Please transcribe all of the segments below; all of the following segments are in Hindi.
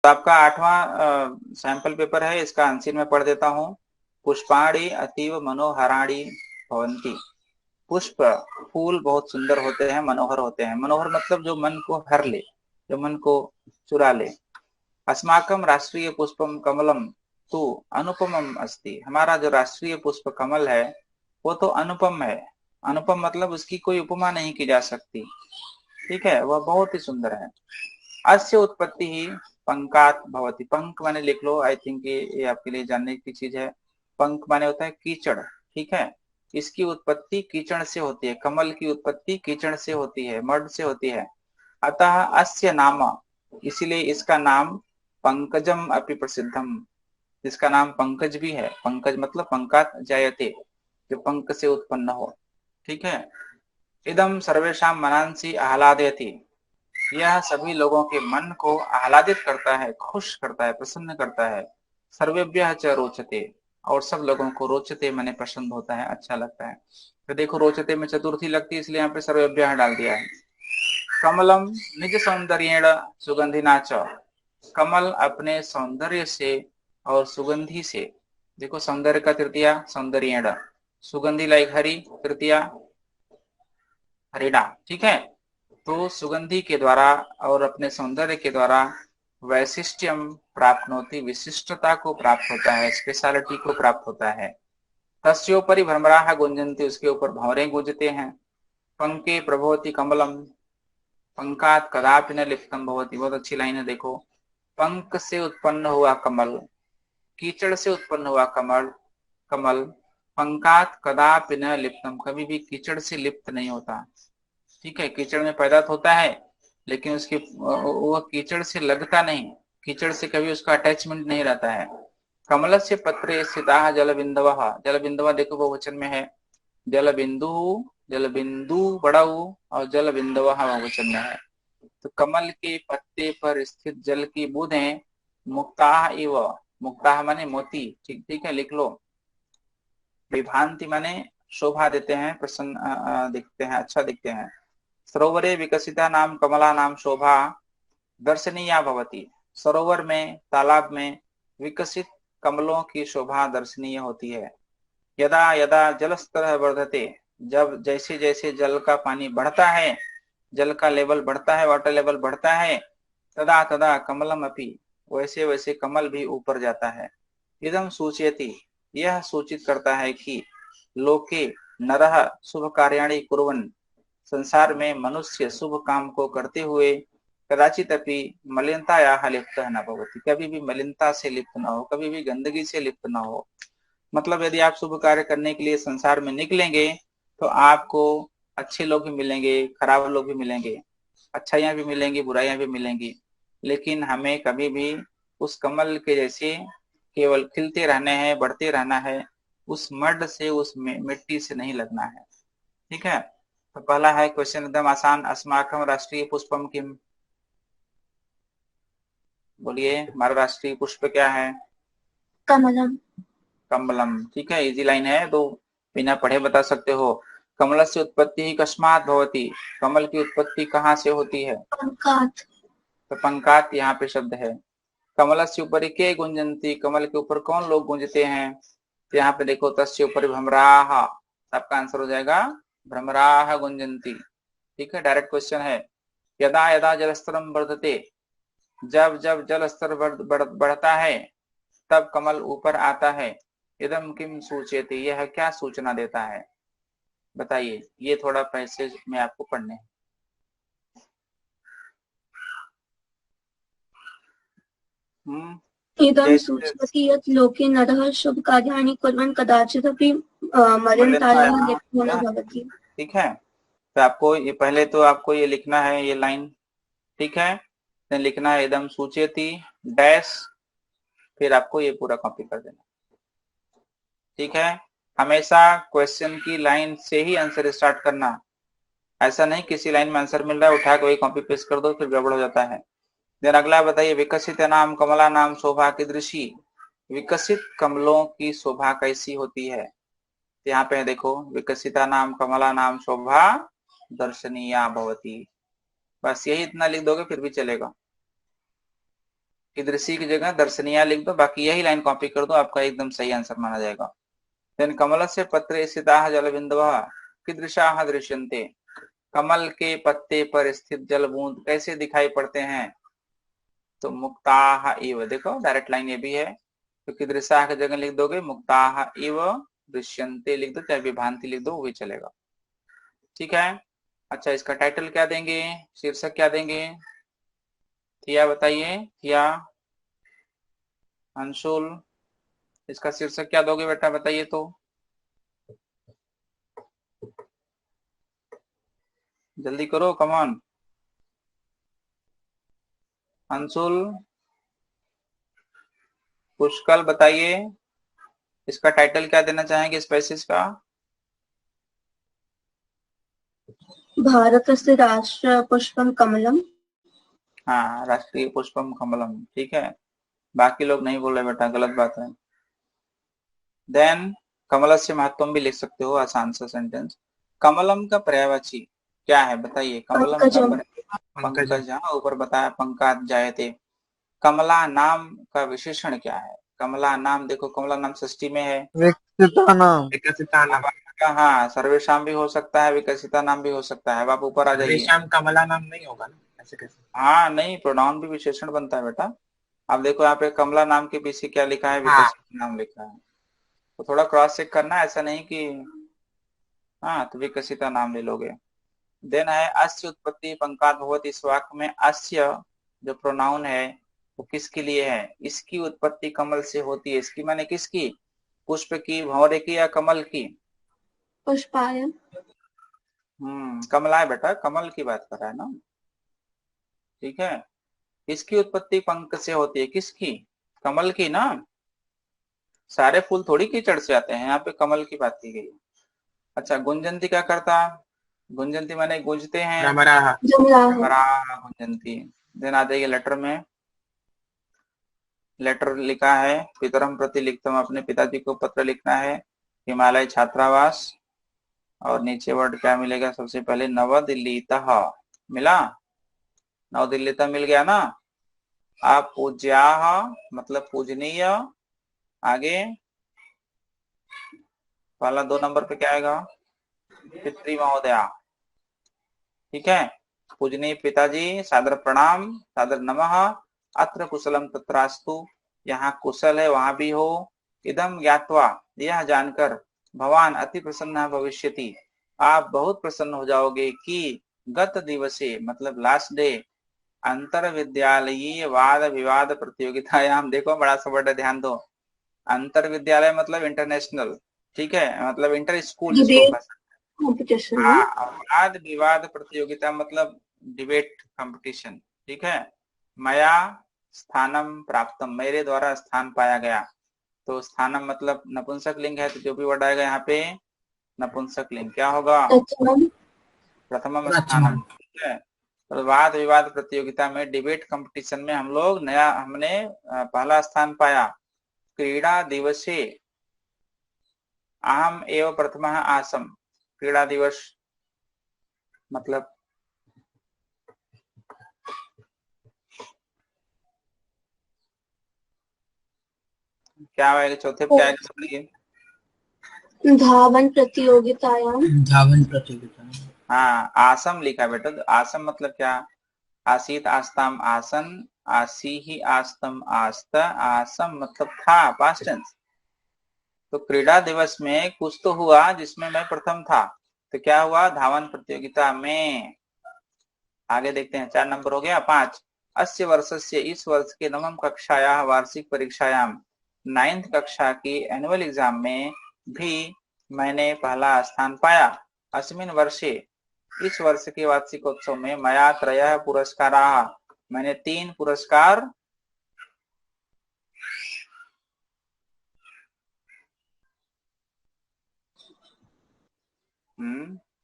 तो आपका 8वां सैंपल पेपर है, इसका आंसर मैं पढ़ देता हूँ। पुष्पाणि अतीव मनोहराणि भवन्ति। पुष्प फूल बहुत सुंदर होते हैं, मनोहर होते हैं। मनोहर मतलब जो मन को हर ले, जो मन को चुरा ले। अस्माकं राष्ट्रीय पुष्पम कमलम तो अनुपमम अस्ति। हमारा जो राष्ट्रीय पुष्प कमल है वो तो अनुपम है। अनुपम मतलब उसकी कोई उपमा नहीं की जा सकती। ठीक है, वह बहुत ही सुंदर है। अस्य उत्पत्ति ही पंकात भवति। पंख माने लिख लो, आई थिंक ये आपके लिए जानने की चीज है। पंख माने होता है कीचड़। ठीक है, इसकी उत्पत्ति कीचड़ से होती है। कमल की उत्पत्ति कीचड़ से होती है, मड से होती है। अतः अस्य नाम, इसीलिए इसका नाम पंकजम अपि प्रसिद्धम। इसका नाम पंकज भी है। पंकज मतलब पंकात जायते, जो पंख से उत्पन्न हो। ठीक है। इदम सर्वेषां मनांसि आह्लादयति। यह सभी लोगों के मन को आह्लादित करता है, खुश करता है, प्रसन्न करता है। सर्वेभ्यः च रोचते, और सब लोगों को रोचते माने पसंद होता है, अच्छा लगता है। तो देखो रोचते में चतुर्थी लगती है, इसलिए यहाँ पे सर्वेभ्यः डाल दिया है। कमलम निज सौंदर्येण सुगंधिना च। कमल अपने सौंदर्य से और सुगंधि से, देखो सौंदर्य का तृतीया सौंदर्येण, सुगंधि लाइक हरी, तृतीया हरिणा। ठीक है, तो सुगंधि के द्वारा और अपने सौंदर्य के द्वारा वैशिष्ट्यम प्राप्त होती, विशिष्टता को प्राप्त होता है, स्पेशलिटी को प्राप्त होता है। तस्योपरि भ्रमराः गुंजन्ति, उसके ऊपर भंवरे गूंजते हैं। पंके प्रभवति कमलम, पंकात कदापि न लिप्तम भवति। बहुत अच्छी लाइन है, देखो। पंख से उत्पन्न हुआ कमल, कीचड़ से उत्पन्न हुआ कमल, कमल पंकात कदापि न लिप्तम, कभी भी कीचड़ से लिप्त नहीं होता। ठीक है, कीचड़ में पैदा तो होता है, लेकिन उसकी वह कीचड़ से लगता नहीं, कीचड़ से कभी उसका अटैचमेंट नहीं रहता है। कमल से पत्रे स्थिता जल बिंदव, जल बिंदव देखो बहुवचन में है। जल बिंदु, जल बिंदु बड़ा और जल बिंदव बहुवचन में है। तो कमल के पत्ते पर स्थित जल की बूंदें मुक्ता इव, मुक्ता माने मोती। ठीक ठीक है, लिख लो। विभांति माने शोभा देते हैं, प्रसन्न दिखते हैं, अच्छा दिखते हैं। सरोवरे विकसिता नाम कमला नाम शोभा दर्शनीया भवती। सरोवर में, तालाब में विकसित कमलों की शोभा दर्शनीय होती है। यदा यदा जल स्तर वर्धते, जब जैसे जैसे जल का पानी बढ़ता है, जल का लेवल बढ़ता है, वाटर लेवल बढ़ता है, तदा तदा कमलम अपि, वैसे वैसे कमल भी ऊपर जाता है। इदम सूचयति, यह सूचित करता है कि लोके नरः शुभ कार्याणि कुर्वन्, संसार में मनुष्य शुभ काम को करते हुए कदाचित अपि मलिनतायाः लिप्तः न भवति, कभी भी मलिनता से लिप्त न हो, कभी भी गंदगी से लिप्त न हो। मतलब यदि आप शुभ कार्य करने के लिए संसार में निकलेंगे तो आपको अच्छे लोग भी मिलेंगे, खराब लोग भी मिलेंगे, अच्छाइयां भी मिलेंगी, बुराइयां भी मिलेंगी, लेकिन हमें कभी भी उस कमल के जैसे केवल खिलते रहने हैं, बढ़ते रहना है, उस मड से, उस मिट्टी से नहीं लगना है। ठीक है, तो पहला है क्वेश्चन एकदम आसान। अस्माकं राष्ट्रीय पुष्पम किम, बोलिए हमारा राष्ट्रीय पुष्प क्या है? कमलम। कमलम। ठीक है, इजी लाइन है, तो बिना पढ़े बता सकते हो। कमल से उत्पत्ति ही कस्मात भवती, कमल की उत्पत्ति कहाँ से होती है? पंकात। तो पंकात यहाँ पे शब्द है। कमल से ऊपर के गुंजंती, कमल के ऊपर कौन लोग गूंजते हैं? तो यहाँ पे देखो तस्य ऊपर भ्रमराह, आपका आंसर हो जाएगा भ्रमराह गुंजंती। ठीक है, डायरेक्ट क्वेश्चन है। यदा यदा जल स्तरम वर्धते, जब जब जल स्तर बढ़ता है तब कमल ऊपर आता है। इदम किम सूचयति, यह क्या सूचना देता है? बताइए, ये थोड़ा पैसेज में आपको पढ़ने हैं। इदं जैसे सूचयति यत् लोके नरः शुभकार्याणि कुर्वन् कदाचिदपि मलिनतायाः लिप्तो न मलिनतायाः, भवति। ठीक है। तो आपको ये पहले तो आपको ये लिखना है, ये लाइन। ठीक है, then लिखना है इदम सूचयति डैश, फिर आपको ये पूरा कॉपी कर देना। ठीक है, हमेशा क्वेश्चन की लाइन से ही आंसर स्टार्ट करना। ऐसा नहीं किसी लाइन में आंसर मिल रहा है उठा के वही कॉपी पेस्ट कर दो, फिर गड़बड़ हो जाता है। देन अगला बताइए, विकसित नाम कमला नाम शोभा कीदृशी। विकसित कमलों की शोभा कैसी होती है? यहाँ पे देखो, विकसिता नाम कमला नाम शोभा दर्शनीया भवती। बस यही इतना लिख दोगे फिर भी चलेगा। कीदृशी की जगह दर्शनीय लिख दो, बाकी यही लाइन कॉपी कर दो, आपका एकदम सही आंसर माना जाएगा। देन कमलस्य पत्रे स्थिताः जलबिंदवः कीदृशाः दृश्यन्ते। कमल के पत्ते पर स्थित जल बूंद कैसे दिखाई पड़ते हैं, तो मुक्ताः इव, देखो डायरेक्ट लाइन ये भी है, तो कीदृशाः की जगह लिख दोगे मुक्ताः इव दृश्यन्ते लिख दो, चाहे विभांति लिख दो वो भी चलेगा। ठीक है। अच्छा, इसका टाइटल क्या देंगे, शीर्षक क्या देंगे, थिया बताइए, थिया, अंशुल, इसका शीर्षक क्या दोगे बेटा, बताइए तो, जल्दी करो, कमॉन। अंशुल, पुष्कल बताइए, इसका टाइटल क्या देना चाहेंगे स्पेसिस का। भारतस्य राष्ट्र पुष्पम कमलम। हाँ, राष्ट्रीय पुष्पम कमलम, ठीक है। बाकी लोग नहीं बोल रहे बेटा, गलत बात है। देन कमलस्य महत्वम भी लिख सकते हो, आसान सा सेंटेंस। कमलम का पर्यायवाची क्या है बताइए, कमलम का पंकजम। पंकज, हाँ ऊपर बताया पंकात जायते। कमला नाम का विशेषण क्या है, कमला नाम, देखो कमला नाम षष्ठी में है, विकसिता नाम, विकसिता नाम। अब आपका हाँ सर्वेशाम भी हो सकता है, विकसिता नाम भी हो सकता है, अब आप ऊपर आ जाइए। सर्वेशाम कमला नाम नहीं होगा ना, ऐसे कैसे। हाँ नहीं, प्रोनाउन भी विशेषण बनता है बेटा। अब देखो यहाँ पे कमला नाम के पीछे क्या लिखा है, हाँ, विकसित नाम लिखा है, तो थोड़ा क्रॉस चेक करना, ऐसा नहीं कि हाँ तो विकसिता नाम ले लोगे। देन है अस्य उत्पत्ति पंकात भवति, इस वाक्य में अस्य जो प्रोनाउन है वो किसके लिए है, इसकी उत्पत्ति कमल से होती है, इसकी माने किसकी, पुष्प की, भंवरे की या कमल की। पुष्पायन। कमला है बेटा, कमल की बात कर रहा है ना, ठीक है। इसकी उत्पत्ति पंख से होती है, किसकी, कमल की ना, सारे फूल थोड़ी कीचड़ से आते हैं, यहाँ पे कमल की बात की गई। अच्छा, गुंजंती क्या करता, गुंजंती माने गूंजते हैं, रमराह, जमराह। गुंजंती। देन आ जाइए लेटर में, लेटर लिखा है, पितरम प्रति लिखतम, अपने पिताजी को पत्र लिखना है, हिमालय छात्रावास, और नीचे वर्ड क्या मिलेगा, सबसे पहले नवदिल्लीतः, मिला, नवदिल्लीतः मिल गया ना। आप पूज्याः मतलब पूजनीय, आगे पहला 2 नंबर पे क्या आएगा, पितृ महोदया, ठीक है। पूजनीय पिताजी, सादर प्रणाम, सादर नमः, अत्र कुशलम तत्रास्तु, यहाँ कुशल है वहां भी हो, इदम ज्ञात्वा यह जानकर, भवान अति प्रसन्न भविष्यति, आप बहुत प्रसन्न हो जाओगे कि, गत दिवसे मतलब लास्ट डे, अंतर विद्यालयीय वाद विवाद प्रतियोगितायाम, देखो बड़ा सा वर्ड है, ध्यान दो, अंतर विद्यालय मतलब इंटरनेशनल, ठीक है, मतलब इंटर स्कूल इसको डिबेट कह सकते कॉम्पिटिशन हैं। ना। हाँ, वाद विवाद प्रतियोगिता मतलब डिबेट कंपटीशन, ठीक है। मया स्थानम प्राप्तम, मेरे द्वारा स्थान पाया गया, तो स्थानम मतलब नपुंसक लिंग है, तो जो भी वर्ड आएगा यहाँ पे नपुंसक लिंग, क्या होगा, प्रथमम। प्रथमम स्थानम, ठीक है। तो वाद विवाद प्रतियोगिता में, डिबेट कंपटीशन में हम लोग हमने पहला स्थान पाया। क्रीड़ा दिवसे अहम एव प्रथमः आसम, क्रीड़ा दिवस मतलब क्या आएगा, चौथे पे क्या आएगा, बोलिए। धावन प्रतियोगितायाम। धावन प्रतियोगिता। हाँ, आसम लिखा बेटा, तो आसम मतलब क्या, आसीत आस्ताम आसन, आसी ही आस्तम आस्त, आसम मतलब था, पास्ट टेंस। तो क्रीड़ा दिवस में कुछ तो हुआ जिसमें मैं प्रथम था, तो क्या हुआ, धावन प्रतियोगिता में। आगे देखते हैं, 4 नंबर हो गया। 5 अस्य वर्षस्य, इस वर्ष के नवम कक्षाया वार्षिक परीक्षायाम, 9th कक्षा की एनुअल एग्जाम में भी मैंने पहला स्थान पाया। अस्मिन वर्षे, इस वर्ष के वार्षिकोत्सव में, मया त्रयः पुरस्काराः, मैंने 3 पुरस्कार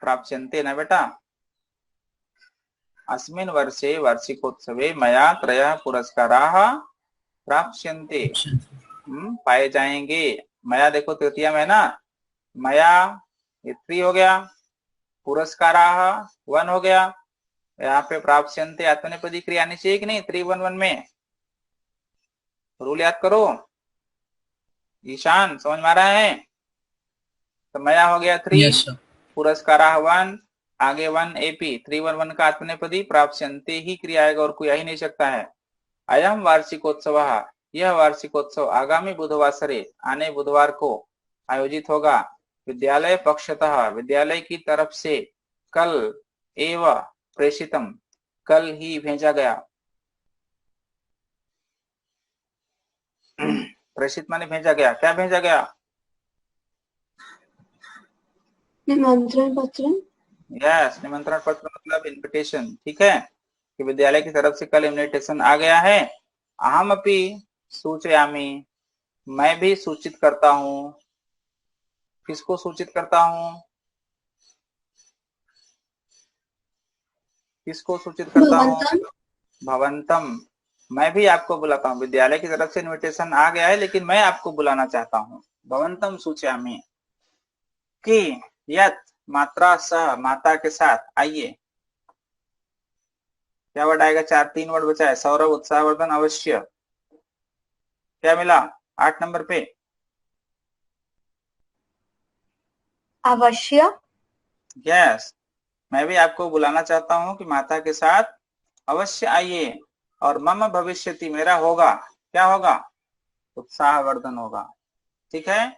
प्राप्स्यन्ते ना बेटा, अस्मिन वर्षे वार्षिकोत्सवे मया त्रयः पुरस्काराः प्राप्स्यन्ते, पाए जाएंगे। मया देखो तृतीया में ना, मया ये 3 हो गया, पुरस्काराः 1 हो गया, यहाँ पे प्राप्स्यन्ते आत्मनेपदी क्रिया आनी चाहिए कि नहीं, 3 1 1 में, रूल याद करो। ईशान समझ में आ रहा है? तो मया हो गया 3, यस सर। पुरस्कार 1, आगे 1 एपी 311 का आत्मनेपदी प्राप्स्यन्ते ही क्रिया आएगा और कोई आ ही नहीं सकता है। अयम वार्षिकोत्सव, यह वार्षिकोत्सव आगामी बुधवासरे आने बुधवार को आयोजित होगा। विद्यालय पक्षतः, विद्यालय की तरफ से, कल एव प्रेषितम, कल ही भेजा गया। प्रेषित माने भेजा गया, क्या भेजा गया? निमंत्रण पत्र। यस, निमंत्रण पत्र मतलब इन्विटेशन, ठीक है, कि विद्यालय की तरफ से कल इन्विटेशन आ गया है। अहम अपि सूचयामि, मैं भी सूचित करता हूँ। किसको सूचित करता हूँ? किसको सूचित करता हूँ? भवंतम। भवंतम, मैं भी आपको बुलाता हूँ। विद्यालय की तरफ से इन्विटेशन आ गया है लेकिन मैं आपको बुलाना चाहता हूँ। भवंतम सूचयामि कि यत मात्रा सह, माता के साथ, आइए। क्या वर्ड आएगा? 3 वर्ड बचा है। सौरभ, उत्साहवर्धन, अवश्य। क्या मिला 8 नंबर पे? अवश्य। यस, मैं भी आपको बुलाना चाहता हूँ कि माता के साथ अवश्य आइए। और मम भविष्यति, मेरा होगा, क्या होगा? उत्साहवर्धन होगा, ठीक है।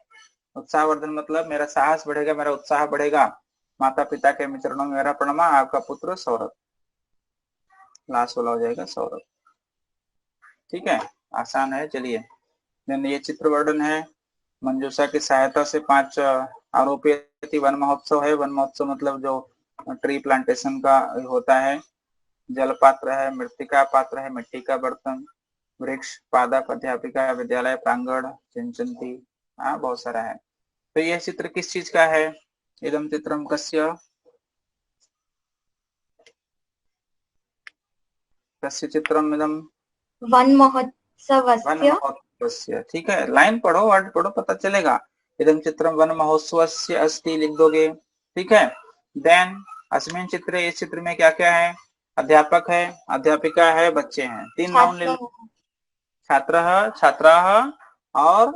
उत्साहवर्धन मतलब मेरा साहस बढ़ेगा, मेरा उत्साह बढ़ेगा। माता पिता के चरणों में मेरा प्रणमा, आपका पुत्र सौरभ। लास्ट वाला हो जाएगा सौरभ, ठीक है। आसान है। चलिए, देन ये चित्र वर्णन है। मंजूषा की सहायता से 5 आरोपी वन महोत्सव है। वन महोत्सव मतलब जो ट्री प्लांटेशन का होता है। जल पात्र है, मृतिका पात्र है, मिट्टी का बर्तन, वृक्ष, पादप, अध्यापिका, विद्यालय प्रांगण, सिंचंती, हाँ बहुत सारा है। तो यह चित्र किस चीज का है? इदम चित्रम कस्य, कस्य चित्रम इदम? One one महोत्सवस्य। महोत्सवस्य, ठीक है। लाइन पढ़ो, वर्ड पढ़ो, पता चलेगा। इदम चित्रम वन महोत्सवस्य अस्ति लिख दोगे, ठीक है। देन अस्मिन चित्रे, इस चित्र में क्या क्या है? अध्यापक है, अध्यापिका है, बच्चे हैं। 3 नाउन ले लो। छात्रः, छात्राः और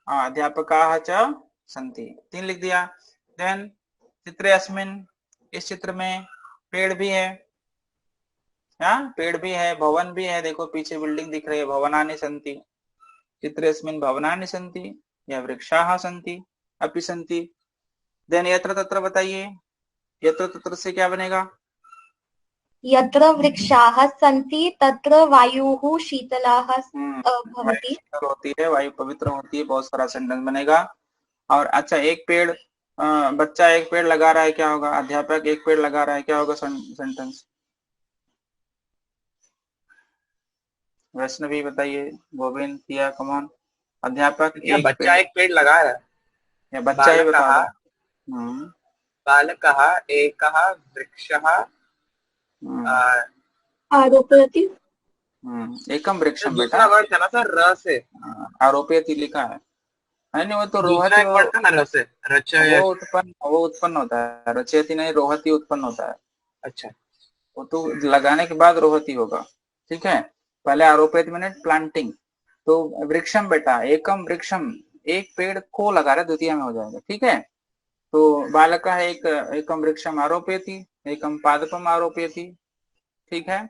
अध्यापकाः च सन्ति, 3 लिख दिया। देन चित्रे अस्मिन, इस चित्र में पेड़ भी है, पेड़ भी है, भवन भी है। देखो पीछे बिल्डिंग दिख रही है, भवनानि सन्ति। चित्रेस्मिन् भवनानि सन्ति या वृक्षाः सन्ति, अपि सन्ति। देन यत्र तत्र बताइए, यत्र तत्र से क्या बनेगा? यत्र वृक्षाः सन्ति तत्र वायुः शीतलाः वायु भवति। शीतल होती है, वायु पवित्र होती है। बहुत सारा सेंटेंस बनेगा। और अच्छा, एक पेड़, बच्चा एक पेड़ लगा रहा है, क्या होगा? अध्यापक एक पेड़ लगा रहा है, क्या होगा सेंटेंस? वैष्णवी बताइए, गोविंद, किया, कमॉन। अध्यापक एक बच्चा एक पेड़ लगा रहा है, या बच्चा ही बता दो। बालकः एकः वृक्षः आरोपयति। एकम वृक्षम। बेटा दूसरा वर्ड था ना सर, र से। आरोपयति लिखा है नहीं, वो तो दूसरा रोहती, एक वर्ड था ना, र से, रचय। वो उत्पन्न होता है। रचयति नहीं, रोहती उत्पन्न होता है। अच्छा, वो तो लगाने के बाद रोहती होगा, ठीक है। पहले आरोपित मैंने प्लांटिंग। तो वृक्षम बेटा, एकम वृक्षम, एक पेड़ को लगा रहे, द्वितीय में हो जाएगा, ठीक है। तो बालक है एक, एकम वृक्षम आरोपयति, एकम पादपम आरोपयति, ठीक है।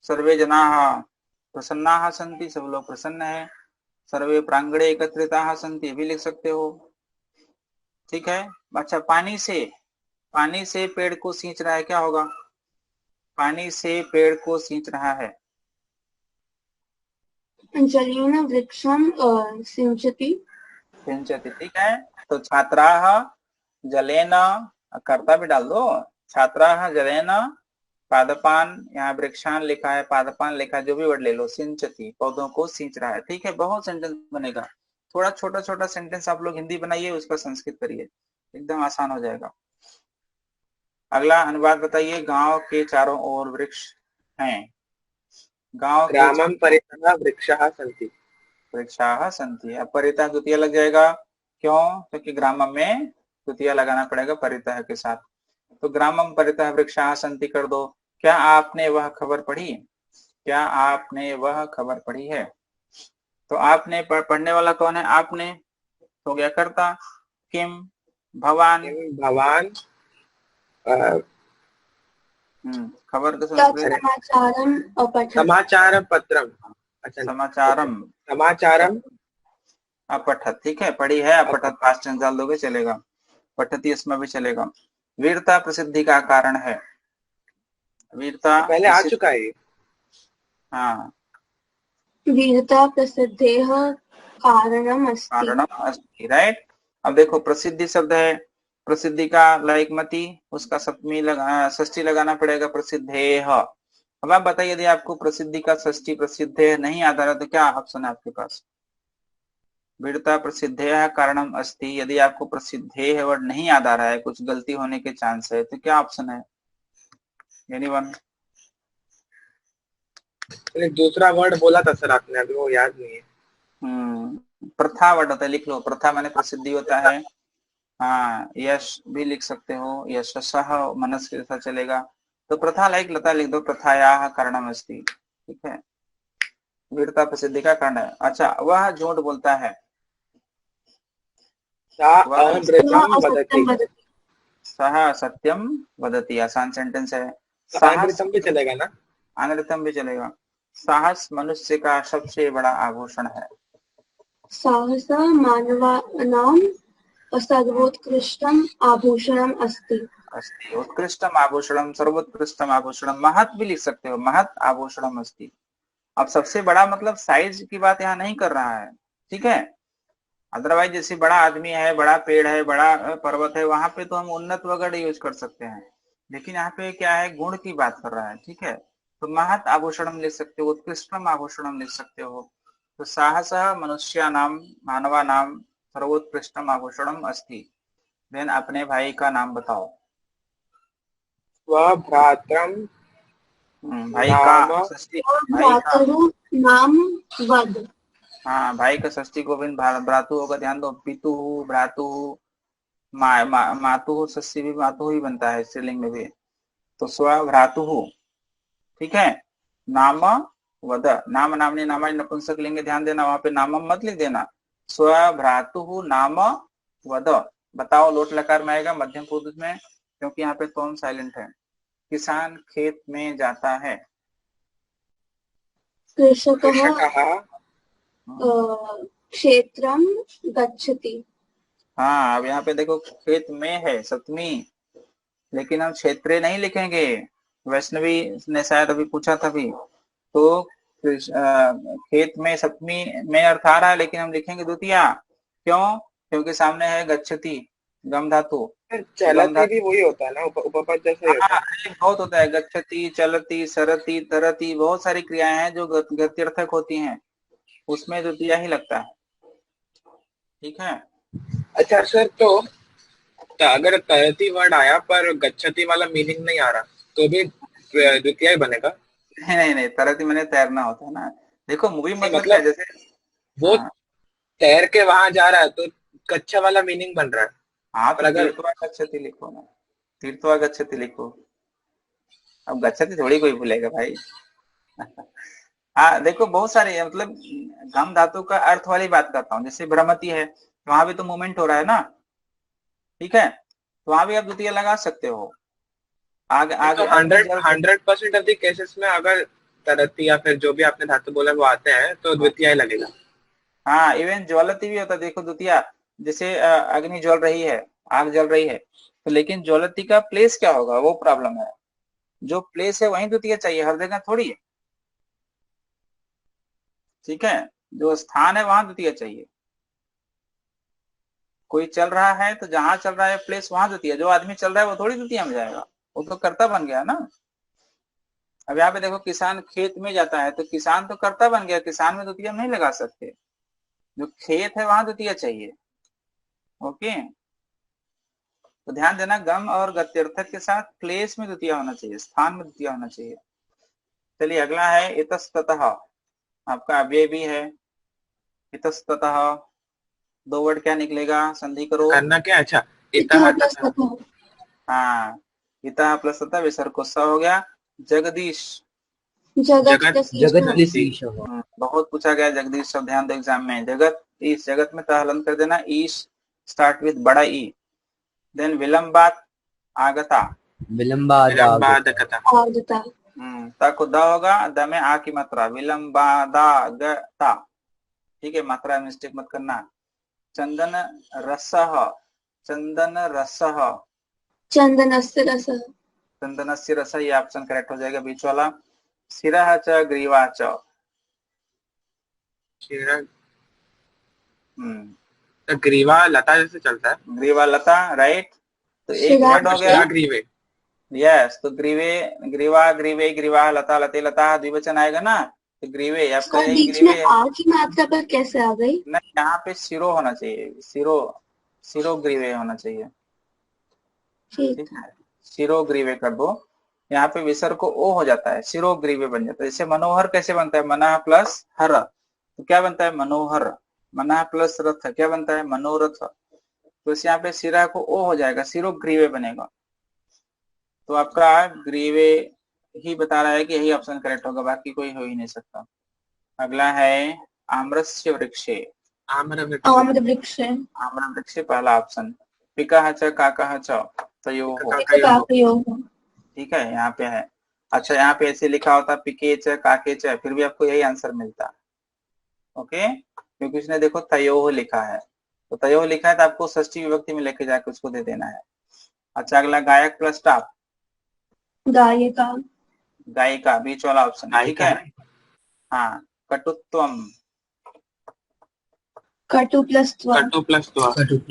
सर्वे जनाः प्रसन्नाः सन्ति, सब लोग प्रसन्न है। सर्वे प्रांगणे एकत्रिताः सन्ति भी लिख सकते हो, ठीक है। अच्छा, पानी से पेड़ को सींच रहा है, क्या होगा? पानी से पेड़ को सींच रहा है। जलेन वृक्षं सिंचति। सिंचति, ठीक है। तो छात्राः जलेन, कर्ता भी डाल दो। छात्राः जलेन पादपान, यहाँ वृक्षान लिखा है, पादपान लिखा है, जो भी वर्ड ले लो। सिंचति, पौधों को सींच रहा है, ठीक है। बहुत सेंटेंस बनेगा। थोड़ा छोटा छोटा सेंटेंस आप लोग हिंदी बनाइए, उसका संस्कृत करिए, एकदम आसान हो जाएगा। अगला अनुवाद बताइए। गांव के चारों ओर वृक्ष हैं। गांव के ग्रामं परितः वृक्षाः सन्ति। वृक्षाः सन्ति। अब परितः द्वितीय लग जाएगा, क्यों? क्योंकि ग्रामम में द्वितीय लगाना पड़ेगा परितः के साथ। तो ग्रामम परितः वृक्षाः सन्ति कर दो। क्या आपने वह खबर पढ़ी? क्या आपने वह खबर पढ़ी है? तो आपने पढ़ने वाला कौन है? आपने हो गया कर्ता। किम, भवान। किम भवान खबर का तत् संस्कृत समाचारम अपठत्। समाचार पत्रम। अच्छा, ओके, समाचारम समाचारम अपठत। ठीक है, पढ़ी है। अपठत पास्ट टेंस डाल दोगे चलेगा, पठती इसमें भी चलेगा। वीरता प्रसिद्धि का कारण है। वीरता पहले आ प्रसिद्ध, चुका है ये। हाँ, वीरता प्रसिद्धेः कारणम् अस्ति। कारणम अस्ति, राइट। अब देखो प्रसिद्धि शब्द है, प्रसिद्धि का लाइक मती, उसका सप्तमी षष्ठी लगाना पड़ेगा, प्रसिद्धेह। अब आप बताइए, यदि आपको प्रसिद्धि का षष्ठी प्रसिद्धेह नहीं आता रहा तो क्या ऑप्शन है आपके पास? वीरता प्रसिद्धेह कारणम अस्ति, यदि आपको प्रसिद्धेह वर्ड नहीं याद आ रहा है, कुछ गलती होने के चांस है, तो क्या ऑप्शन है? एनीवन? एक दूसरा वर्ड बोला था सर आपने, अभी वो याद नहीं है। प्रथा वर्ड होता है, लिख लो। प्रथा माने प्रसिद्धि होता है। हाँ, यश भी लिख सकते हो, यशसः मनस के साथ चलेगा। तो प्रथा लाइक लता लिख दो, प्रथायाः कारणम अस्ति। ठीक है, वीरता प्रसिद्धि का कारण है। अच्छा, वह झूठ बोलता है। सा वह सः अमृतम वदति। असत्यं वदति। सह सत्यम वदति, आसान सेंटेंस है। तो साहस, अमृतम भी चलेगा ना? अनृतम भी चलेगा। साहस मनुष्य का सबसे बड़ा आभूषण है। साहसः मानवानां सर्वोत्कृष्टम् आभूषणम् अस्ति। अस्ति उत्कृष्टम आभूषणम, सर्वोत्कृष्टम आभूषणम। महत भी लिख सकते हो, महत आभूषणम अस्ति। अब सबसे बड़ा मतलब साइज की बात यहाँ नहीं कर रहा है, ठीक है। अदरवाइज जैसे बड़ा आदमी है, बड़ा पेड़ है, बड़ा पर्वत है, वहां पे तो हम उन्नत वगैरह यूज कर सकते हैं, लेकिन यहाँ पे क्या है, गुण की बात कर रहा है, ठीक है। तो महत आभूषणम लिख सकते हो, उत्कृष्टम आभूषणम लिख सकते हो। तो साहस मनुष्यानाम मानवानाम सर्वोत्कृष्टम आभूषणम अस्ति। देन अपने भाई का नाम बताओ। स्वभ्रातरम भाई का नाम। षष्ठी, भाई का, भ्रातुः नाम वद। हाँ, भाई का षष्ठी गोविंद भ्रातु होगा, ध्यान दो। पितु, भ्रातु, मातु, षष्ठी भी मातु ही बनता है स्त्रीलिंग में भी। तो स्व भ्रातु, ठीक है। नाम वद, नाम नामनी नामानी नपुंसक लिंग, ध्यान देना, वहां पे नामम मत लिख देना। स्व भ्रातु नाम वद, बताओ। लोट लकार में आएगा मध्यम पुरुष में, क्योंकि यहाँ पे तोम साइलेंट है। किसान खेत में जाता है। कृषकः कृषकः क्षेत्रं गच्छति। हाँ, अब यहाँ पे देखो खेत में है सप्तमी, लेकिन हम क्षेत्रे नहीं लिखेंगे। वैष्णवी ने शायद अभी पूछा था भी, तो खेत में सप्तमी में अर्थ आ रहा है, लेकिन हम लिखेंगे द्वितीया। क्यों? क्योंकि सामने है गच्छति, गम धातु। सर, तो गम चलती भी धातु, वही होता है ना, उपपद जैसा ही होता हाँ, है। बहुत होता है, गच्छति, चलती, सरती, तरती, बहुत सारी क्रियाएं हैं जो गत्यर्थक होती हैं, उसमें द्वितीया ही लगता है, ठीक है। अच्छा सर, तो अगर तरती वर्ड आया पर गच्छति वाला मीनिंग नहीं आ रहा, तो भी द्वितीय ही बनेगा? नहीं नहीं नहीं, तरती मैंने तैरना होता है ना। देखो मूवी नहीं मतलब क्या है, मतलब जैसे, वो हाँ, तैर के वहां जा रहा है तो कच्छा वाला मीनिंग बन रहा है। हाँ, पर तो अगर तीर्थवा गच्छति लिखो ना, तीर्थवा गच्छति लिखो। अब गच्छति थोड़ी कोई भूलेगा भाई। हाँ, देखो बहुत सारे मतलब, गम धातु का अर्थ वाली बात करता हूँ। जैसे भ्रमति है, तो वहां भी तो मूवमेंट हो रहा है ना, ठीक है, तो वहां भी आप द्वितीय लगा सकते हो। आगे नहीं, तो आगे अग्नि हंड्रेड जल, hundred percent of the cases में अगर तरती या फिर जो भी आपने धातु बोला वो आते हैं तो द्वितीय ही लगेगा। हाँ, इवन ज्वलती भी होता है, देखो द्वितीय। जैसे अग्नि जल रही है, आग जल रही है, तो लेकिन ज्वलती का प्लेस क्या होगा, वो प्रॉब्लम है। जो प्लेस है वहीं द्वितीय चाहिए, हर जगह थोड़ी है, ठीक है। जो स्थान है वहां द्वितीय चाहिए। कोई चल रहा है तो जहां चल रहा है प्लेस वहां द्वितीय, जो आदमी चल रहा है वो थोड़ी द्वितीय में जाएगा, वो तो कर्ता बन गया ना। अब यहाँ पे देखो किसान खेत में जाता है, तो किसान तो कर्ता बन गया, किसान में द्वितीय नहीं लगा सकते। जो खेत है वहां द्वितीय चाहिए, ओके। तो ध्यान देना, गम और गत्यर्थक के साथ प्लेस में द्वितीय होना चाहिए, स्थान में द्वितीय होना चाहिए। चलिए अगला है इतस्ततः, आपका अव्यय भी है। इतस्ततः, दो वर्ड क्या निकलेगा, संधि करो। करना क्या? अच्छा, इतः इतः प्लस ततः। ततः। हाँ, इतः प्लस ततः, विसर्ग को स हो गया। जगदीश, जगत जगत प्रसीद ईश बहुत पूछा गया जगदीश शब्द, ध्यान दो एग्जाम में। जगत ईश, जगत में हलन कर देना, ईश स्टार्ट विद बड़ा ई। देन विलंबात आगता, विलंबादकता। आगता। ता को द होगा, द में आ की मात्रा, विलंबादागता, ठीक है, मात्रा मिस्टेक मत करना। चंदन रसः, चंदन रसः, चंदनस्य रसः, चंदनस्य रसः, ये ऑप्शन करेक्ट हो जाएगा बीच वाला। शिरः च ग्रीवा च, शिरा- तो ग्रीवा लता जैसे चलता है। ग्रीवा लता, राइट। तो एक शिरा- हेड हो गया, शिरा ग्रीवे। यस। तो ग्रीवे, ग्रीवा, ग्रीवे, ग्रीवा, लता, लते, लता, द्विवचन आएगा ना, तो ग्रीवे, आपका सर यही बीच में ग्रीवे है। आ की मात्रा पर कैसे आ गई? नहीं, यहाँ पे सिरो होना चाहिए, सिरो, सिरो ग्रीवे होना चाहिए, ठीक ठीक है, सिरो ग्रीवे कर दो। यहाँ पे विसर्ग को ओ हो जाता है, सिरो ग्रीवे बन जाता है। जैसे मनोहर कैसे बनता है, मना प्लस हर, तो क्या बनता है मनोहर। मना प्लस रथ क्या बनता है मनोरथ। तो इस यहाँ पे सिरा को ओ हो जाएगा, सिरो ग्रीवे बनेगा। तो आपका ग्रीवे ही बता रहा है कि यही ऑप्शन करेक्ट होगा, बाकी कोई हो ही नहीं सकता। अगला है आम्रस्य वृक्षे, आम्र वृक्ष, आम्र वृक्षे पहला ऑप्शन। पिका च काका च तयोः, काकयोः, ठीक है, यहाँ पे है। अच्छा, यहाँ पे ऐसे लिखा होता पिके च काके च, फिर भी आपको यही आंसर मिलता, ओके, क्योंकि उसने देखो तयोः लिखा है, तो तयोः लिखा है तो आपको षष्ठी विभक्ति में लेके जाके उसको दे देना है। अच्छा, अगला गायक प्लस स्टाफ, गायिका, गायिका बीच वाला ऑप्शन, ठीक है। गायिका। हाँ, कटुत्वम, कटु प्लस त्व, कटु प्लस त्वा।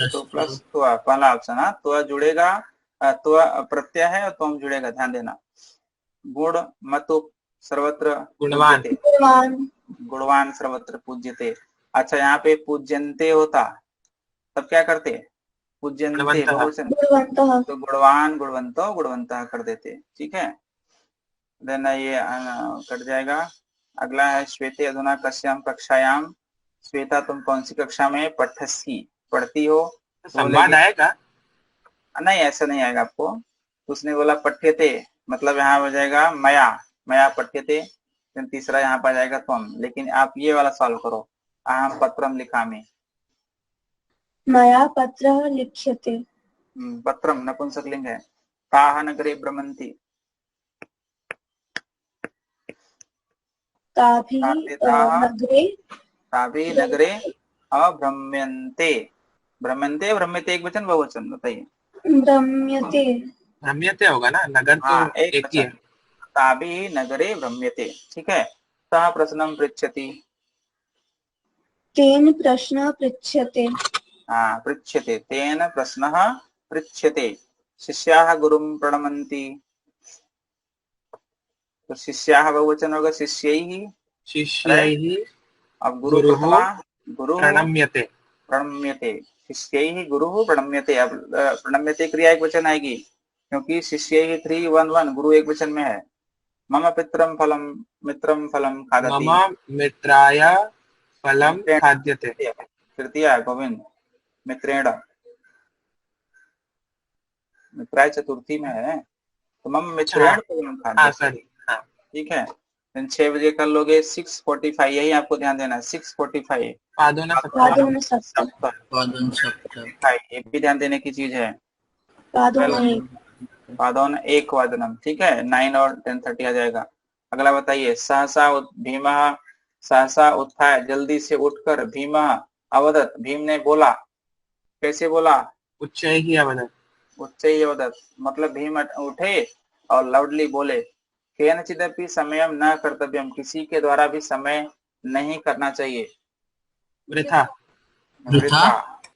तो प्लस त्वा पहला ऑप्शन। हाँ, त्वा जुड़ेगा, त्वा प्रत्यय है और त्वम जुड़ेगा, ध्यान देना। गुण मतु सर्वत्र गुणवान। पूज्यते, गुणवान, गुणवान सर्वत्र पूज्यते। अच्छा, यहाँ पे पूज्यन्ते होता तब क्या करते, पूज्यन्ते गुणवन्तः। बहुवचन, गुणवन्तः, तो गुणवान गुणवंतो गुणवंतः कर देते, ठीक है। देन ये कट जाएगा। अगला है श्वेते अधुना कस्याम कक्षायाम, श्वेता तुम कौन सी कक्षा में पठसी पढ़ती हो, संवाद आएगा। नहीं ऐसा नहीं आएगा आपको। उसने बोला पठ्यते, मतलब यहाँ हो जाएगा मया, मया पठ्यते, फिर तीसरा यहाँ पर जाएगा तुम। लेकिन आप ये वाला सॉल्व करो, अहम पत्रम लिखामि, मया पत्रः लिख्यते, पत्रम नपुंसकलिंग है। ताः नगरे भ्रमन्ति, ताभिः ताः नगरे, ताभिः नगरे अभ्रम्यन्ते, भ्रमन्ते भ्रम्यते एक वचन बहुवचन बताइए। भ्रम्यते, भ्रम्यते होगा ना, नगर तो हाँ, एक एक ही है। वचन, ताभिः नगरे भ्रम्यते, ठीक है। सः प्रश्नं पृच्छति, तेन प्रश्नः पृच्छ्यते, हाँ पृच्छ्यते, तेन प्रश्नः पृच्छ्यते। शिष्याः गुरुं प्रणमन्ति, तो शिष्याः बहुवचन होगा शिष्यैः, शिष्यैः अब गुरु गुरुः प्रथमा, गुरु प्रणम्यते। प्रणम्यते, शिष्यैः गुरुः प्रणम्यते। अब प्रणम्यते क्रिया एक वचन आएगी, क्योंकि शिष्यैः 3-1-1 गुरु एक वचन में है। मम पित्रम फलम, मित्रम फलम खादति, मम मित्राय फलं खाद्यते। तृतीया गोविंद, मित्रेण, मित्राय चतुर्थी में है, तो मम मित्रेण फलम हाँ खाद्यते, सॉरी, हाँ। ठीक है। 6 बजे कर लोगे, 6:45, यही आपको ध्यान देना है, 6:45, पादोन पादोन सप्त, ये भी ध्यान देने की चीज है। पादोन पादोन 1 ठीक है, 9 और 10:30 आ जाएगा। अगला बताइए, सहसा भीमः, सहसा उत्थाय, जल्दी से उठकर, भीमः अवदत, भीम ने बोला, कैसे बोला, उच्चैः अवदत्। उच्चैः अवदत, मतलब भीम उठे और लाउडली बोले। केनचिदपि समयम न कर्तव्यम, किसी के द्वारा भी समय नहीं करना चाहिए, वृथा। वृथा,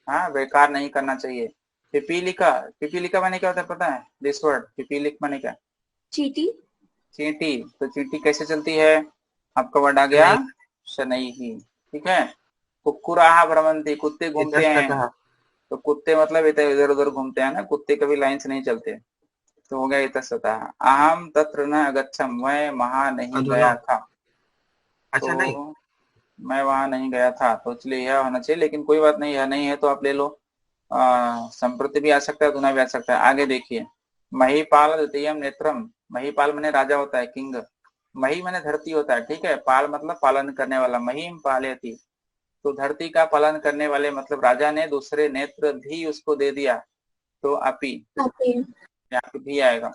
हाँ बेकार नहीं करना चाहिए। पिपीलिका, पिपीलिका माने क्या होता है पता है, दिस वर्ड पिपीलिक माने क्या, चीटी, चींटी, तो चींटी कैसे चलती है, आपका वर्ड आ गया शनैः, ठीक है। कुक्कुराः भ्रमन्ति, कुत्ते घूमते हैं, इतस्ततः। तो कुत्ते मतलब इधर उधर घूमते हैं ना, कुत्ते कभी लाइन से नहीं चलते, तो हो गया इतस्ततः। अहम तत्र न अगच्छम, मैं वहां नहीं गया था, अच्छा नहीं, तो मैं वहां नहीं गया था, तो इसलिए यह होना चाहिए, लेकिन कोई बात नहीं, यह नहीं है तो आप ले लो, संप्रति भी आ सकता है, गुना भी आ सकता है। आगे देखिए, महीपाल द्वितीयम नेत्रम, महीपाल माने राजा होता है, किंग, मही मैंने धरती होता है, ठीक है, पाल मतलब पालन करने वाला, महीम पालयति, तो धरती का पालन करने वाले मतलब राजा ने दूसरे नेत्र भी उसको दे दिया, तो अपि, अपि यहाँ पे भी आएगा।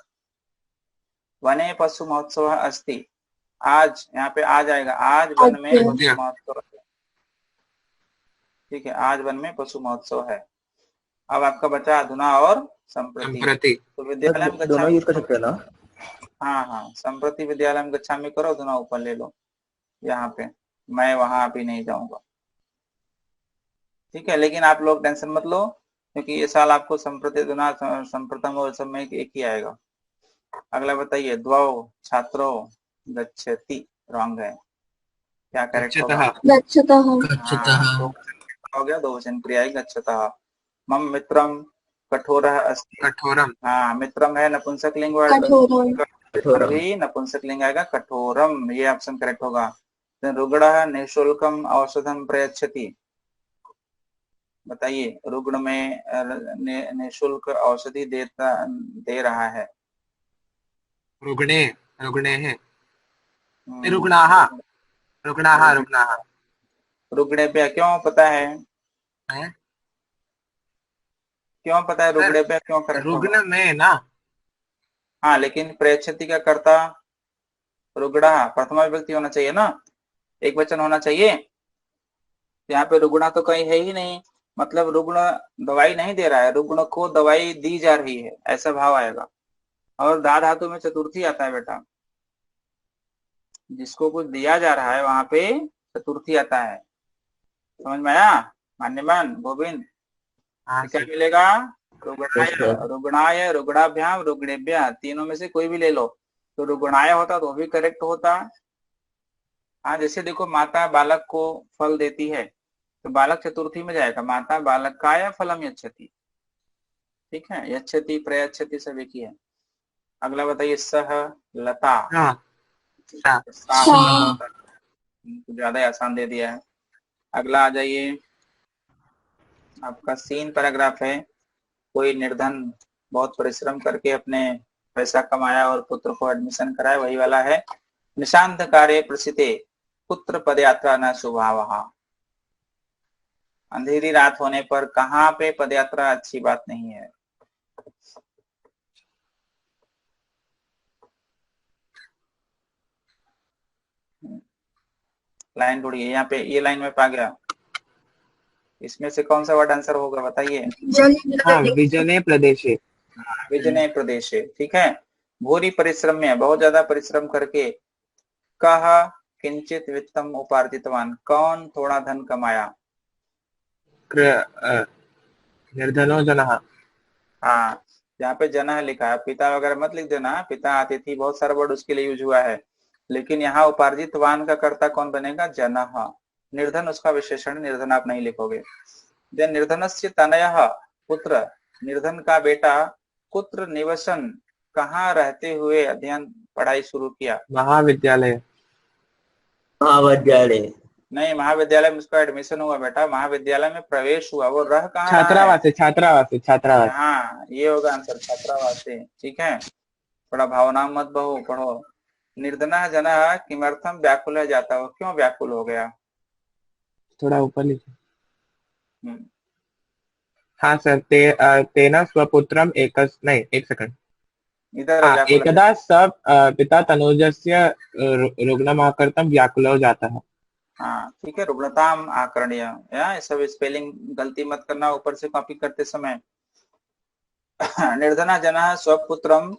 वने पशु महोत्सव अस्ति, आज यहाँ पे आ जाएगा, आज वन में अद्य पशु महोत्सव है, ठीक है, आज वन में पशु महोत्सव है। अब आपका बचा अधुना और संप्रति। संप्रति। तो विद्यालय में दोनों गच्छामि, यूज कर सकते हैं ना? हाँ हाँ, संप्रति विद्यालय में गच्छामि करो, अधुना ऊपर ले लो, यहाँ पे मैं वहां अभी नहीं जाऊंगा, ठीक है। लेकिन आप लोग टेंशन मत लो, क्योंकि ये साल आपको संप्रति अधुना संप्रथम और सब में एक ही आएगा। अगला बताइए, द्वौ छात्रों गच्छति, रॉन्ग है, क्या करेक्ट होगा? गच्छतः हाँ, दो हो गया, दो वचन क्रिया है गच्छतः। मम मित्रम कठोरः अस्ति, कठोरम। हाँ, मित्रम है नपुंसक लिंग वर्ड, कठोरम कठोरम। अभी नपुंसक लिंग आएगा कठोरम, ये ऑप्शन करेक्ट होगा। रुग्णः निःशुल्कम औषधम प्रयच्छति, बताइए, रुग्ण में निःशुल्क औषधि दे रहा है। रुग्णे, रुग्णे है, रुग्णाः, रुग्णाः, रुग्णाः। रुग्णे पे क्यों पता है? हैं? क्यों पता है रुग्णे पे क्यों करेक्ट होगा? रुग्ण में ना, हाँ, लेकिन प्रयच्छति का कर्ता रुग्णा प्रथमा विभक्ति होना चाहिए ना, एक वचन होना चाहिए। यहाँ पे रुग्णा तो कहीं है ही नहीं, मतलब रुग्ण दवाई नहीं दे रहा है, रुग्ण को दवाई दी जा रही है, ऐसा भाव आएगा। और धा धातु में चतुर्थी आता है बेटा, जिसको कुछ दिया जा रहा है वहां पे चतुर्थी आता है, समझ में आया? मान्यमान गोविंद, क्या मिलेगा? रुग्णाय, रुग्णाय, रुग्णाभ्याम, रुग्णेभ्यः, तीनों में से कोई भी ले लो। तो रुग्णाय होता तो भी करेक्ट होता। हाँ, जैसे देखो, माता बालक को फल देती है, तो बालक चतुर्थी में जाएगा, माता बालकाय फलम यच्छति, ठीक है, यच्छति प्रयच्छति सब एक ही है। अगला बताइए, सह लता, ज्यादा आसान दे दिया है। अगला आ जाइए, आपका सीन पैराग्राफ है। कोई निर्धन बहुत परिश्रम करके अपने पैसा कमाया और पुत्र को एडमिशन कराया, वही वाला है। निशांत कार्य प्रसिते पुत्र पदयात्रा न शुभावः, अंधेरी रात होने पर कहाँ पे पदयात्रा अच्छी बात नहीं है। लाइन ढूंढिए, यहाँ पे ये लाइन में पा गया, इसमें से कौन सा वर्ड आंसर होगा बताइए? विजने प्रदेशे, विजने प्रदेशे, ठीक है। भूरी परिश्रम में, बहुत ज्यादा परिश्रम करके, कहा किंचित वित्तम उपार्जितवान, कौन थोड़ा धन कमाया? निर्धनो जनः। हाँ, यहाँ पे जनः लिखा है, पिता वगैरह मत लिख देना, पिता अतिथि बहुत सारा वर्ड उसके लिए यूज हुआ है, लेकिन यहाँ उपार्जितवान का कर्ता कौन बनेगा? जनः। निर्धन उसका विशेषण, निर्धन आप नहीं लिखोगे। देन निर्धनस्य तनयः पुत्र, निर्धन का बेटा, कुत्र निवसन, कहाँ रहते हुए अध्ययन पढ़ाई शुरू किया? महाविद्यालय, महाविद्यालय नहीं, महाविद्यालय में उसका एडमिशन हुआ बेटा, महाविद्यालय में प्रवेश हुआ, वो रह कहाँ? छात्रावास, छात्रावास, छात्रावास। हाँ, ये होगा आंसर, छात्रावास से, ठीक है। थोड़ा भावना मत बहो, पढ़ो। निर्धनः जनः किमर्थम व्याकुल जाता हो, क्यों व्याकुल हो गया? थोड़ा ऊपर लीजिए। हाँ सर, तेना स्वपुत्रम नहीं, एक सेकंड, इधर एकदा सब पिता तनुजस्य रुग्णमाकर्तम व्याकुलो जाता है। हाँ, ठीक है, रुग्णताम आकरणीय, या सब स्पेलिंग गलती मत करना ऊपर से कॉपी करते समय। निर्धना जनः स्वपुत्रम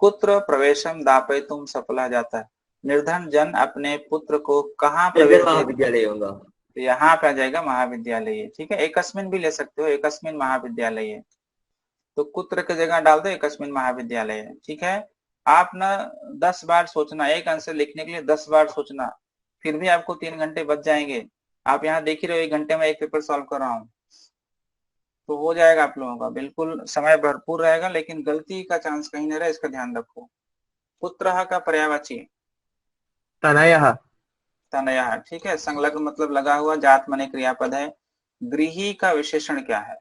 कुत्र प्रवेशम दापयितुम सफला जाता है, निर्धन जन अपने पुत्र को कहाँ प्रवेश? महाविद्यालय होगा, यहाँ पे आ जाएगा महाविद्यालय, ठीक है। एकस्मिन भी ले सकते हो, एकस्मिन महाविद्यालय, तो कुत्र की जगह डाल दो एकस्मिन महाविद्यालय, ठीक है। आप ना 10 बार सोचना, एक आंसर लिखने के लिए 10 बार सोचना, फिर भी आपको 3 घंटे बच जाएंगे। आप यहाँ देख ही रहे हो, 1 घंटे में एक पेपर सॉल्व कर रहा हूँ, तो हो जाएगा आप लोगों का, बिल्कुल समय भरपूर रहेगा, लेकिन गलती का चांस कहीं नहीं रहे, इसका ध्यान रखो। पुत्र का पर्यायवाची तनयः, तनया, ठीक है, संलग्न मतलब लगा हुआ, जात माने क्रियापद है। गृही का विशेषण क्या है?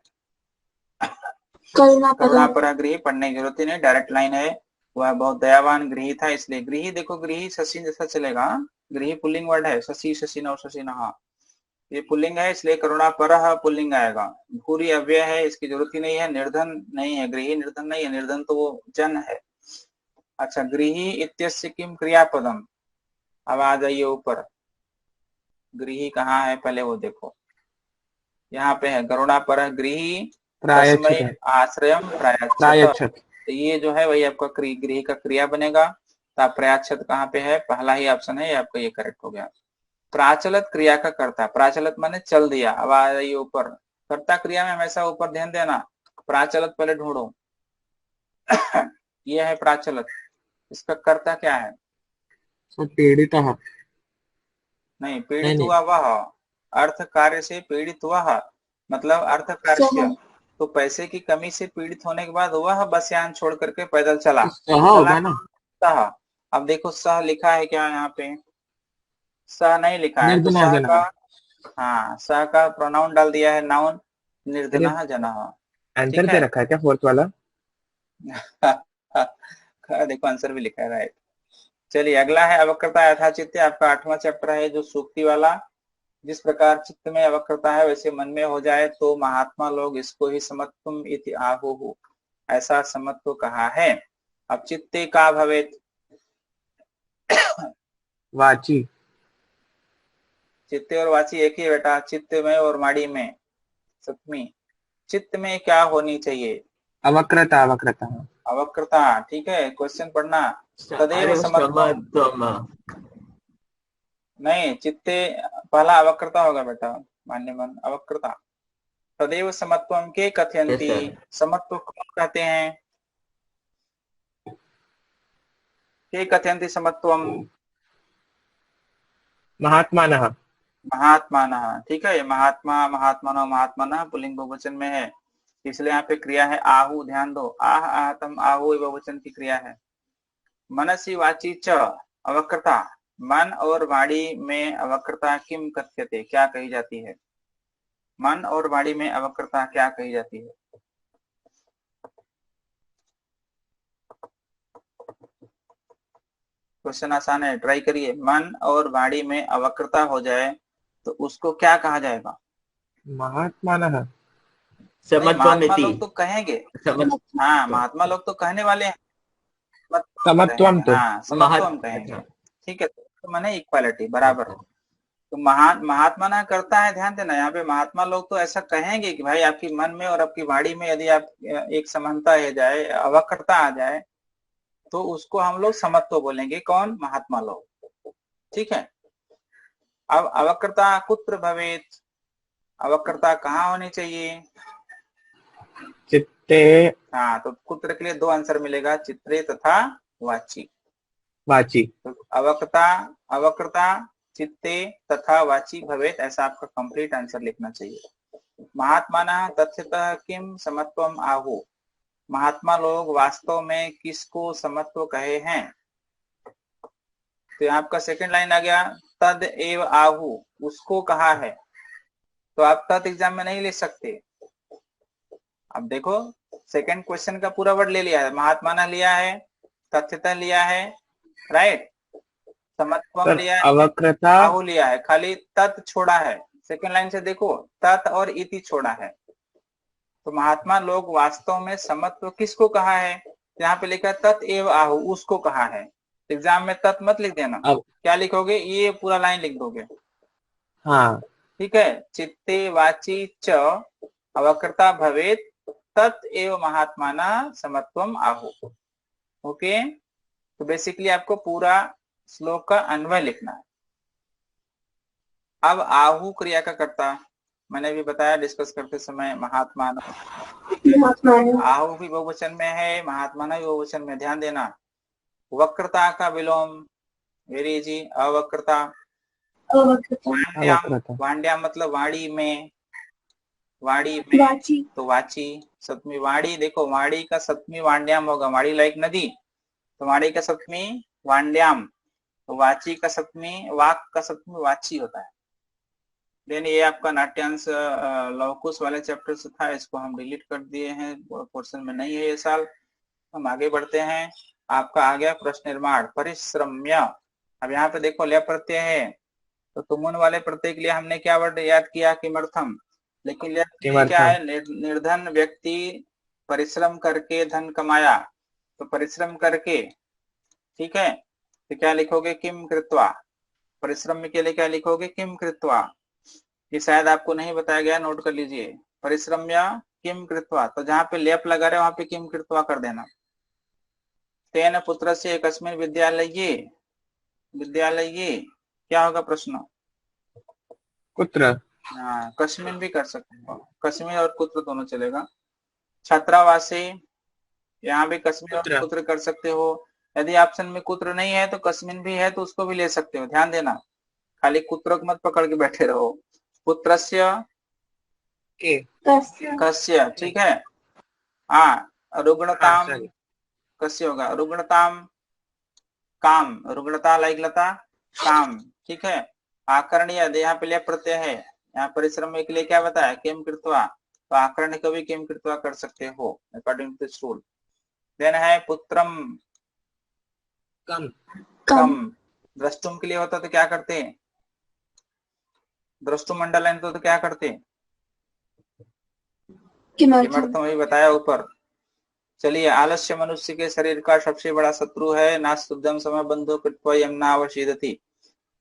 करुणापरा गृही, पढ़ने की जरूरत ही नहीं, डायरेक्ट लाइन है। वह बहुत दयावान गृही था, इसलिए गृही देखो, गृही शशि जैसा चलेगा। गृही पुल्लिंग वर्ड है, शशि शशिनः शशिनः, ये पुल्लिंग है इसलिए करुणापरः पुल्लिंग आएगा। भूरी अव्यय है, इसकी जरूरत ही नहीं है। निर्धन नहीं है, गृही निर्धन नहीं है, निर्धन तो वो जन है। अच्छा, गृही इत्यस्य किम क्रियापदम। अब आ जाइए ऊपर, गृही कहाँ है पहले वो देखो, यहाँ पे है करुणापरः गृही प्रायच्छत तस्मै है, आश्रयम प्रायच्छत। प्रायच्छत। तो ये जो है वही आपका गृही का क्रिया बनेगा। तो आप प्रयाच्छत कहाँ पे है, पहला ही ऑप्शन है, ये आपका ये करेक्ट हो गया। प्राचलत क्रिया का कर्ता, प्राचलत माने चल दिया। अब आ जाइए ऊपर, कर्ता क्रिया में हमेशा ऊपर ध्यान देना, प्राचलत पहले ढूंढो। ये है प्राचलत, इसका कर्ता क्या है? सर पीड़ितः। नहीं, नहीं पीड़ित नहीं, हुआ वह, अर्थ कार्य से पीड़ित वह, मतलब अर्थ कार्य, सह तो पैसे की कमी से पीड़ित होने के बाद वह बस यान छोड़ करके पैदल चला। तो सह चला होगा ना। सह। अब देखो सह लिखा है क्या यहाँ पे? सह नहीं लिखा है, तो निर्जना सह का, जना। हाँ सह का प्रोनाउन डाल दिया है, नाउन, अरे निर्धनः जनः। आंसर ठीक दे है। रखा है क्या फोर्थ वाला? देखो आंसर भी लिखा है, राइट। चलिए अगला है अवक्रता यथाचित्त, आपका 8वां चैप्टर है जो सूक्ति वाला। जिस प्रकार चित्त में अवक्रता है वैसे मन में हो जाए तो महात्मा लोग इसको ही समत्वम इति आहुः, ऐसा समत्व कहा है। अब चित्ते का भवेत, वाची। चित्ते और वाची एक ही है बेटा, चित्त में और माड़ी में सप्तमी। चित्त में क्या होनी चाहिए? अवक्रता, अवक्रता। अवक्रता, ठीक है, क्वेश्चन पढ़ना। तदेव अरे वो समत्वम, समत्वम। नहीं चित्ते पहला अवक्रता होगा बेटा, मान्य मन अवक्रता। तदेव समत्वम के यस कथयन्ति, सर। समत्व कौन कहते हैं? के कथयन्ति समत्वम, महात्मानः। महात्मानः, ठीक है। महात्मा, महात्मानो, महात्मानः पुल्लिंग बहुवचन में है, इसलिए यहाँ पे क्रिया है आहु, ध्यान दो, आह आहतम आहु बहुवचन की क्रिया है। मनसि वाची च अवक्रता, मन और वाणी में अवक्रता किम कथ्यते, क्या कही जाती है? मन और वाणी में अवक्रता क्या कही जाती है? क्वेश्चन आसान है, ट्राई करिए। मन और वाणी में अवक्रता हो जाए तो उसको क्या कहा जाएगा? महात्मानः। नहीं, महात्मा समत्वमिति। लोग तो कहेंगे, समत्व। हाँ महात्मा लोग तो कहने वाले हैं, समत्वम समत्वम कहेंगे, तो। हाँ समत्वम कहेंगे। अच्छा। ठीक है, तो माने इक्वालिटी, बराबर। अच्छा। तो महात्मा ना करता है, ध्यान देना, यहाँ पे महात्मा लोग तो ऐसा कहेंगे कि भाई आपकी मन में और आपकी वाणी में यदि आप एक समानता आ जाए, अवक्रता आ जाए, तो उसको हम लोग समत्व बोलेंगे। कौन? महात्मा लोग। ठीक है। अब अवक्रता कुत्र भवेत, अवक्रता कहाँ होनी चाहिए? चित्ते हाँ, तो कुत्र के लिए दो आंसर मिलेगा, चित्रे तथा वाची। वाची। तो अवक्रता, अवक्रता चित्ते तथा वाची भवेत, ऐसा आपका कंप्लीट आंसर लिखना चाहिए। महात्मानः तथ्यतः किम समत्वम आहु, महात्मा लोग वास्तव में किसको समत्व कहे हैं? तो आपका सेकंड लाइन आ गया, तद एव आहु, उसको कहा है। तो आप तत् एग्जाम में नहीं ले सकते। अब देखो, सेकंड क्वेश्चन का पूरा वर्ड ले लिया है, महात्मा लिया है, तथ्यतः लिया है, राइट, समत्वम सर लिया है, अवक्रता। आहु लिया है, खाली तत् छोड़ा है। सेकंड लाइन से देखो, तत् और इति छोड़ा है। तो महात्मा लोग वास्तव में समत्व किसको कहा है? यहाँ पे लिखा है तत् एव आहु, उसको कहा है। एग्जाम में तत् मत लिख देना, अब क्या लिखोगे? ये पूरा लाइन लिख दोगे। हाँ, ठीक है, चित्ते वाची च अवक्रता भवेत तत् एव महात्माना समत्वम आहु। ओके, तो बेसिकली आपको पूरा श्लोक का अन्वय लिखना है। अब आहु क्रिया का कर्ता, मैंने भी बताया डिस्कस करते समय, महात्मा। महात्मा आहु भी बहुवचन में है, महात्मा भी बहुवचन में, ध्यान देना। वक्रता का विलोम, वेरी इजी, अवक्रता। अवक्रता वांड्याम, अवक्रता। वांड्याम मतलब वाणी में, वाणी में, वाची तो वाची सप्तमी वाणी, देखो वाणी का सप्तमी वांड्याम होगा, वाणी लाइक नदी, तो वाणी का सप्तमी वांड्याम, तो वाची का सप्तमी, वाक का सप्तमी वाची होता है। देन ये आपका नाट्यांश लवकुश वाले चैप्टर से था, इसको हम डिलीट कर दिए हैं, पोर्शन में नहीं है ये साल। हम आगे बढ़ते हैं। आपका आ गया प्रश्न निर्माण परिश्रम्य। अब यहाँ पे देखो लय प्रत्यय है, तो तुमुन वाले प्रत्यय के लिए हमने क्या वर्ड याद किया, किमर्थम। लेकिन लय प्रत्यय क्या है, निर्धन व्यक्ति परिश्रम करके धन कमाया, तो परिश्रम करके, ठीक है, तो क्या लिखोगे, किम कृत्वा। परिश्रम के लिए क्या लिखोगे, किम कृत्वा। ये शायद आपको नहीं बताया गया, नोट कर लीजिए, परिश्रम्य किम कृत्वा, तो जहाँ पे लेप लगा रहे वहां पे किम कृत्वा कर देना। तेन पुत्र से एकस्मिन विद्यालये, विद्यालये क्या होगा प्रश्न, कुत्र। हाँ कस्मिन भी कर सकते हो, कस्मिन और कुत्र दोनों चलेगा। छात्रावासे, यहाँ भी कस्मिन और कुत्र कर सकते हो। यदि ऑप्शन में कुत्र नहीं है तो कस्मिन भी है, तो उसको भी ले सकते हो, ध्यान देना, खाली कुत्र को मत पकड़ के बैठे रहो। पुत्रस्य कस्य, ठीक है। हाँ रुग्णताम कस्य होगा, रुग्णताम काम, रुग्णता लाइक लता काम, ठीक है। आकरणीय, यहाँ पे लेप प्रत्यय है, यहाँ परिश्रम के लिए क्या बताया, किम कृत्वा, तो आकरण को भी किम कृत्वा कर सकते हो according to this rule. Then है पुत्रम कम, कम, द्रष्टुम के लिए होता तो क्या करते, द्रष्टु मंडल है तो क्या करते, किमर्थम वही बताया ऊपर। चलिए, आलस्य मनुष्य के शरीर का सबसे बड़ा शत्रु है, नास्तुद्यम समय बंधु कृत्वा यमना अवशीदति।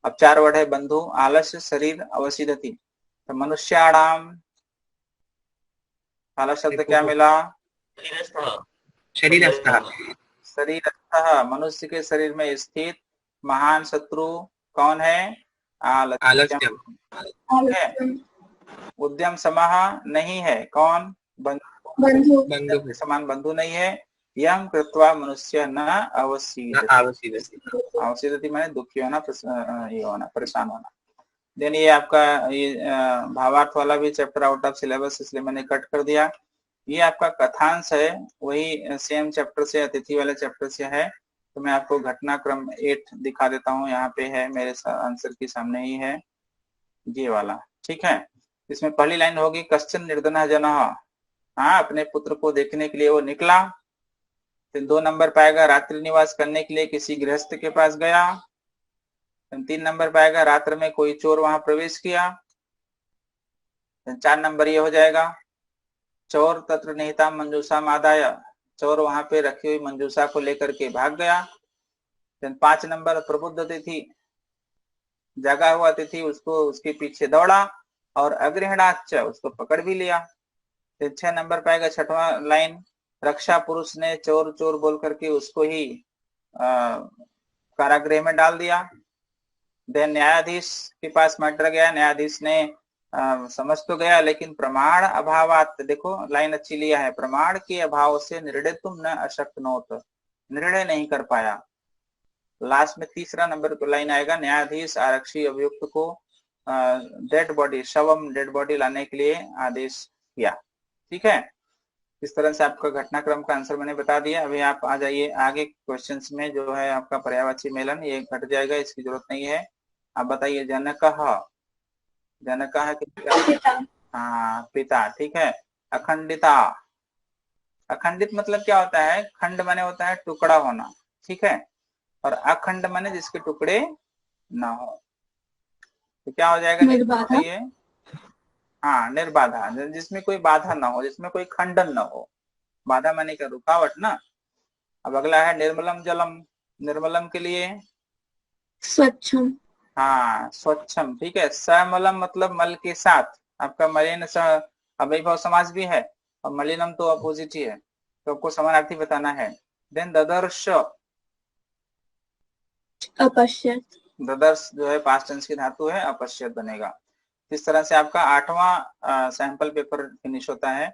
अब 4 वर्ड है, बंधु, आलस्य, शरीर, अवशीदति। तो मनुष्याणाम, आलस्य शब्द क्या मिला, शरीरस्थः, शरीरस्थः, मनुष्य के शरीर में स्थित महान शत्रु कौन है, आलस्यम, ठीक है। उद्यम समः नहीं है, कौन, बंधु, बंधु समान बंधु नहीं है। यम कृत्वा मनुष्य न अवसीदति, अवसीदति माने दुखी होना, ये होना, परेशान होना। देन ये आपका ये भावार्थ वाला भी चैप्टर आउट ऑफ सिलेबस, इसलिए मैंने कट कर दिया। ये आपका कथांश है, वही सेम चैप्टर से, अतिथि वाले चैप्टर से है। तो मैं आपको घटनाक्रम 8 दिखा देता हूँ, यहाँ पे है मेरे आंसर के सामने ही है ये वाला, ठीक है। इसमें पहली लाइन होगी कश्चन निर्धनः जनः, हाँ अपने पुत्र को देखने के लिए वो निकला। फिर 2 नंबर पाएगा रात्रि निवास करने के लिए किसी गृहस्थ के पास गया। 3 नंबर पाएगा रात्र में कोई चोर वहां प्रवेश किया। 4 नंबर ये हो जाएगा चोर तत्र निहिता मंजूषा आदाय, चोर वहां पे रखी हुई मंजूषा को लेकर के भाग गया। 5 नंबर प्रबुद्ध अतिथि, जगा हुआ अतिथि उसको उसके पीछे दौड़ा और अग्रहणाच उसको पकड़ भी लिया। 6 नंबर पाएगा 6वां लाइन, रक्षा पुरुष ने चोर चोर बोल करके उसको ही कारागृह में डाल दिया। देन न्यायाधीश के पास मैटर गया, न्यायाधीश ने समझ तो गया लेकिन प्रमाण अभावात, देखो लाइन अच्छी लिया है, प्रमाण के अभाव से निर्णय तुम न अशक्नोत, निर्णय नहीं कर पाया। लास्ट में 3रा नंबर पर लाइन आएगा, न्यायाधीश आरक्षी अभियुक्त को डेड बॉडी, शवम डेड बॉडी लाने के लिए आदेश किया, ठीक है। इस तरह से आपका घटनाक्रम का आंसर मैंने बता दिया। अभी आप आ जाइए आगे क्वेश्चंस में, जो है आपका पर्यायवाची मेलन, ये घट जाएगा, इसकी जरूरत नहीं है। आप बताइए जनकः, जनकः पिता, हाँ पिता, ठीक है। अखंडिता, अखंडित मतलब क्या होता है, खंड माने होता है टुकड़ा होना, ठीक है, और अखंड माने जिसके टुकड़े ना हो। तो क्या हो जाएगा, निर्बाधा, हाँ निर्बाधा, जिसमें कोई बाधा ना हो, जिसमें कोई खंडन ना हो, बाधा माने क्या, रुकावट ना। अब अगला है निर्मलम जलम, निर्मलम के लिए स्वच्छम, हाँ स्वच्छम, ठीक है। समलम मतलब मल के साथ, आपका मलिन अव्ययभाव समास भी है और मलिनम तो अपोजिट ही है, तो आपको समानार्थी बताना है। देन ददर्श, अपश्यत, ददर्श जो है पास्ट टेंस की धातु है, अपश्यत बनेगा। इस तरह से आपका 8वां सैंपल पेपर फिनिश होता है।